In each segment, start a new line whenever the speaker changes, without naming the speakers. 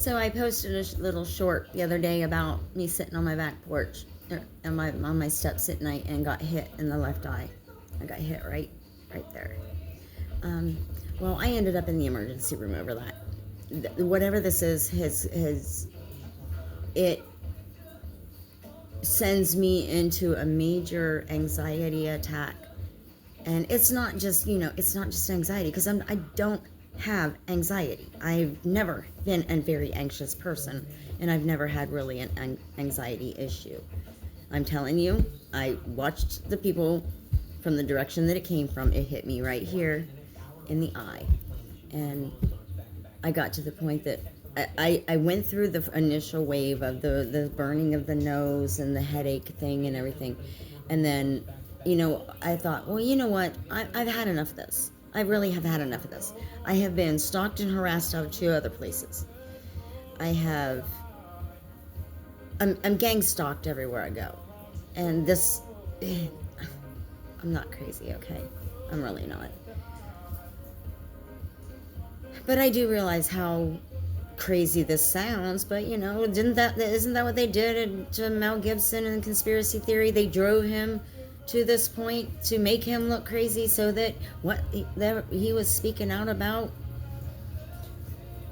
So I posted a little short the other day about me sitting on my back porch, on my steps at night, and got hit in the left eye. I got hit right there. Um, well, I ended up in the emergency room over that. Whatever this is, it sends me into a major anxiety attack. And it's not just anxiety, because I don't have anxiety. I've never been a very anxious person, and I've never had really an anxiety issue. I'm telling you, I watched the people from the direction that it came from. It hit me right here in the eye. And I got to the point that I went through the initial wave of the burning of the nose and the headache thing and everything. And then, I thought, well, you know what? I've had enough of this. I really have had enough of this. I have been stalked and harassed out of 2 other places. I'm gang stalked everywhere I go. And this, I'm not crazy, okay? I'm really not. But I do realize how crazy this sounds, but isn't that what they did to Mel Gibson in Conspiracy Theory? They drove him to this point to make him look crazy, so that what he was speaking out about,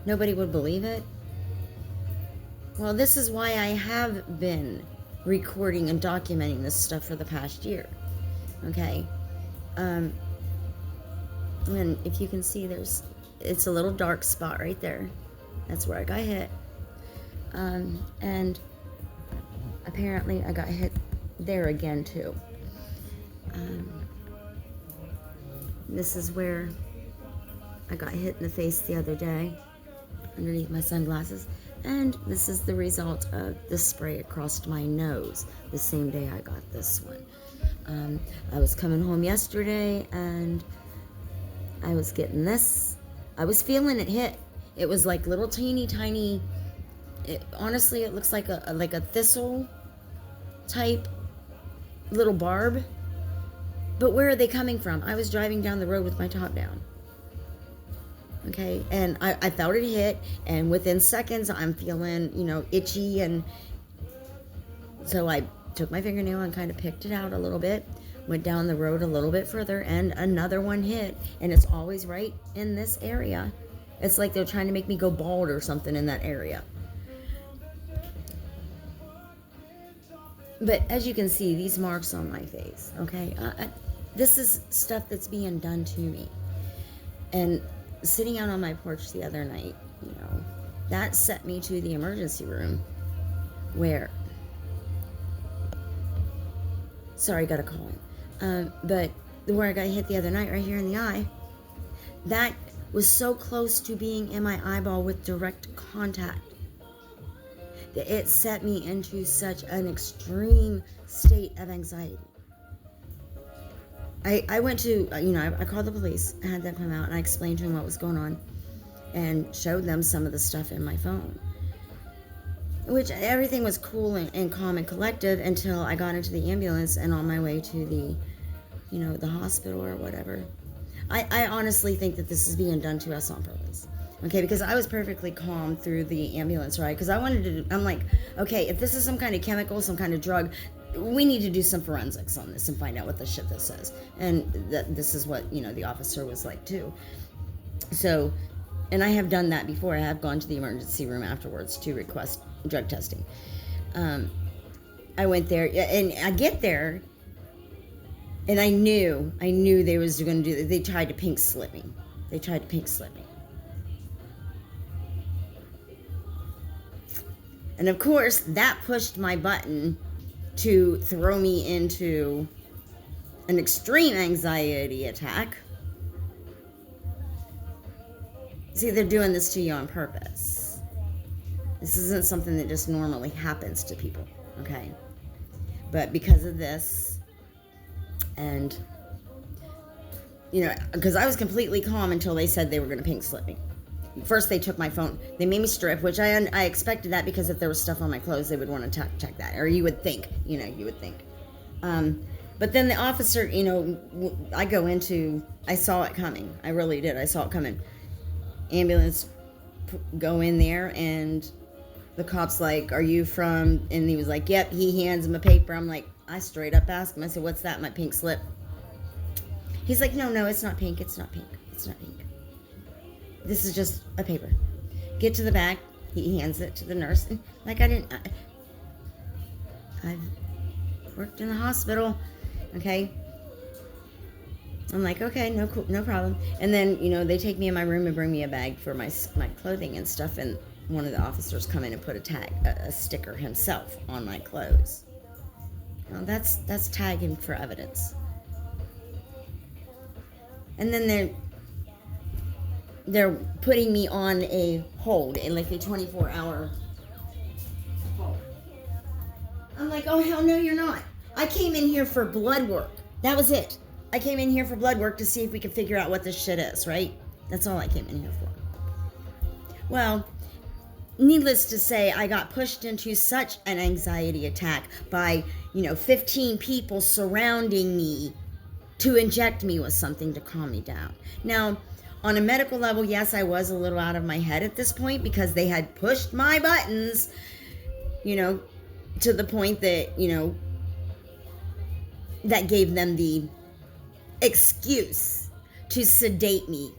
nobody would believe it. Well, this is why I have been recording and documenting this stuff for the past year. Okay? And if you can see, it's a little dark spot right there. That's where I got hit. And apparently I got hit there again too. This is where I got hit in the face the other day, underneath my sunglasses. And this is the result of the spray across my nose the same day I got this one. I was coming home yesterday and I was getting this. I was feeling it hit. It was like little teeny tiny, honestly it looks like a thistle type little barb. But where are they coming from? I was driving down the road with my top down. Okay, and I felt it hit, and within seconds I'm feeling, itchy, and so I took my fingernail and kind of picked it out a little bit, went down the road a little bit further, and another one hit, and it's always right in this area. It's like they're trying to make me go bald or something in that area. But as you can see, these marks on my face, okay, this is stuff that's being done to me. And sitting out on my porch the other night, that set me to the emergency room where, sorry, got a call in. But where I got hit the other night, right here in the eye, that was so close to being in my eyeball with direct contact that it set me into such an extreme state of anxiety. I went to, I called the police, I had them come out, and I explained to them what was going on and showed them some of the stuff in my phone. Which, everything was cool and calm and collective until I got into the ambulance and on my way to the, the hospital or whatever. I honestly think that this is being done to us on purpose. Okay, because I was perfectly calm through the ambulance ride, because I'm like, okay, if this is some kind of chemical, some kind of drug, we need to do some forensics on this and find out what the shit this is. And this is what, the officer was like too. So, and I have done that before. I have gone to the emergency room afterwards to request drug testing. I went there, and I get there, and I knew they was going to do that. They tried to pink slip me. And of course, that pushed my button to throw me into an extreme anxiety attack. See, they're doing this to you on purpose. This isn't something that just normally happens to people, okay? But because of this, and, because I was completely calm until they said they were going to pink slip me. First, they took my phone. They made me strip, which I expected that, because if there was stuff on my clothes, they would want to check that. Or you would think, But then the officer, I saw it coming. I really did. I saw it coming. Ambulance go in there, and the cop's like, "Are you from?" And he was like, "Yep." He hands him a paper. I'm like, I straight up asked him. I said, "What's that? My pink slip?" He's like, "No, it's not pink. It's not pink. It's not pink. This is just a paper. Get to the back." He hands it to the nurse. Like I've worked in a hospital, okay? I'm like, okay, no problem. And then, they take me in my room and bring me a bag for my clothing and stuff. And one of the officers come in and put a sticker himself on my clothes. That's tagging for evidence. And then they're putting me on a hold, in like a 24-hour hold. I'm like, oh, hell no, you're not. I came in here for blood work. That was it. I came in here for blood work to see if we could figure out what this shit is, right? That's all I came in here for. Well, needless to say, I got pushed into such an anxiety attack by, 15 people surrounding me to inject me with something to calm me down. Now, on a medical level, yes, I was a little out of my head at this point because they had pushed my buttons, to the point that, that gave them the excuse to sedate me